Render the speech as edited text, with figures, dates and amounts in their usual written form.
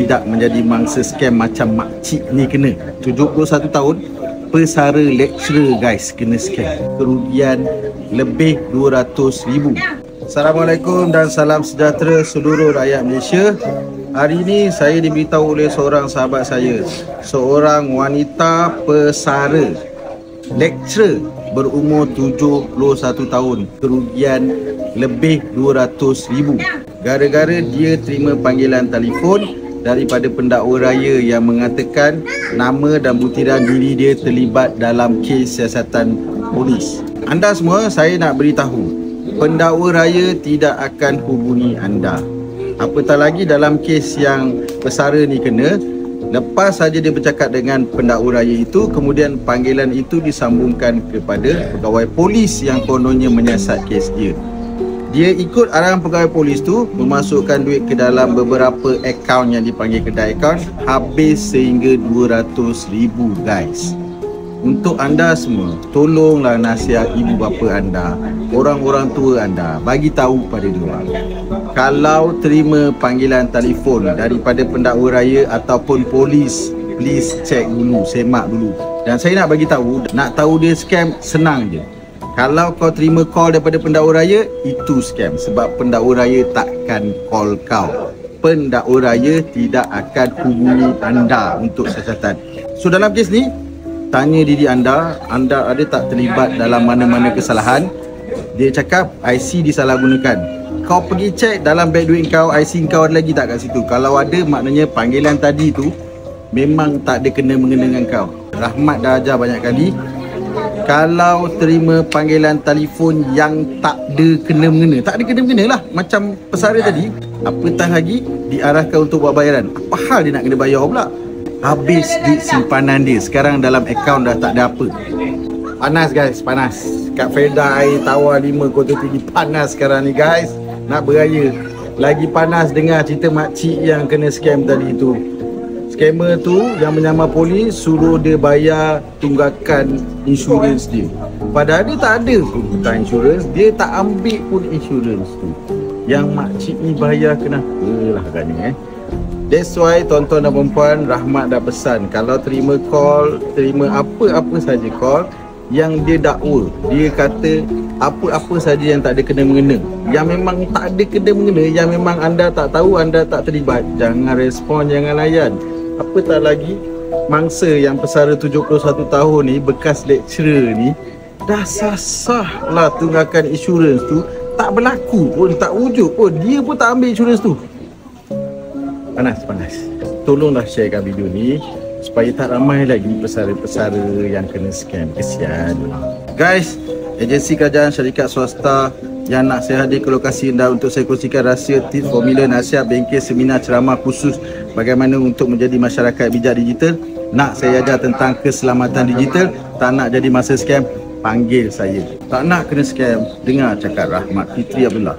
tidak menjadi mangsa scam macam makcik ni kena. 71 tahun, pesara lecturer guys kena scam. Kerugian lebih 200,000. Assalamualaikum dan salam sejahtera seluruh rakyat Malaysia. Hari ini saya diberitahu oleh seorang sahabat saya, seorang wanita pesara lecturer berumur 71 tahun, kerugian lebih 200,000 gara-gara dia terima panggilan telefon daripada pendakwa raya yang mengatakan nama dan butiran diri dia terlibat dalam kes siasatan polis. Anda semua, saya nak beritahu, pendakwa raya tidak akan hubungi anda. Apatah lagi dalam kes yang pesara ni kena, lepas saja dia bercakap dengan pendakwa raya itu, kemudian panggilan itu disambungkan kepada pegawai polis yang kononnya menyiasat kes dia. Dia ikut arahan pegawai polis tu memasukkan duit ke dalam beberapa akaun yang dipanggil kedai akaun, habis sehingga 200,000 guys. Untuk anda semua, tolonglah nasihat ibu bapa anda, orang-orang tua anda, bagi tahu pada diorang, kalau terima panggilan telefon daripada pendakwa raya ataupun polis, please check dulu, semak dulu. Dan saya nak bagi tahu, nak tahu dia scam, senang je. Kalau kau terima call daripada pendakwa raya, itu scam. Sebab pendakwa raya takkan call kau. Pendakwa raya tidak akan hubungi anda untuk siasatan. So dalam kes ni, tanya diri anda ada tak terlibat dalam mana-mana kesalahan? Dia cakap IC disalahgunakan. Kau pergi cek dalam beg duit kau, IC kau ada lagi tak kat situ? Kalau ada, maknanya panggilan tadi tu memang tak ada kena-mengena dengan kau. Rahmat dah ajar banyak kali, kalau terima panggilan telefon yang tak ada kena-mengena, tak ada kena-mengena lah, macam pesara tadi, apatah lagi diarahkan untuk buat bayaran. Apa hal dia nak kena bayar pula? Habis duit simpanan dia, sekarang dalam akaun dah tak ada apa. Panas guys, panas. Kat Felda air tawar 5 Kota Tinggi, panas sekarang ni guys. Nak beraya. Lagi panas dengar cerita makcik yang kena scam tadi tu. Scammer tu yang menyamar polis suruh dia bayar tunggakan insurans dia, padahal dia tak ada pun hutang insurans, dia tak ambil pun insurans tu. Yang makcik ni bayar kenapa lah agaknya That's why tuan-tuan dan puan-puan, Rahmat dah pesan, kalau terima call, terima apa-apa saja call yang dia dakwa, dia kata apa-apa saja yang tak ada kena-mengena, yang memang tak ada kena-mengena, yang memang anda tak tahu, anda tak terlibat, jangan respon, jangan layan. Apatah lagi mangsa yang pesara 71 tahun ni, bekas lecturer ni, dah sasah lah tunggakan insurans tu, tak berlaku pun, tak wujud pun, dia pun tak ambil insurans tu. Panas. Tolonglah sharekan video ni supaya tak ramai lagi pesara-pesara yang kena scam. Kesian guys. Agensi kerajaan syarikat swasta yang nak saya hadir ke lokasi anda untuk saya kongsikan rahsia, tips, formula, nasihat, bengkel, seminar, ceramah khusus bagaimana untuk menjadi masyarakat bijak digital. Nak saya ajar tentang keselamatan digital, tak nak jadi mangsa scam, panggil saya. Tak nak kena scam, dengar cakap Rahmat Fitri Abdullah.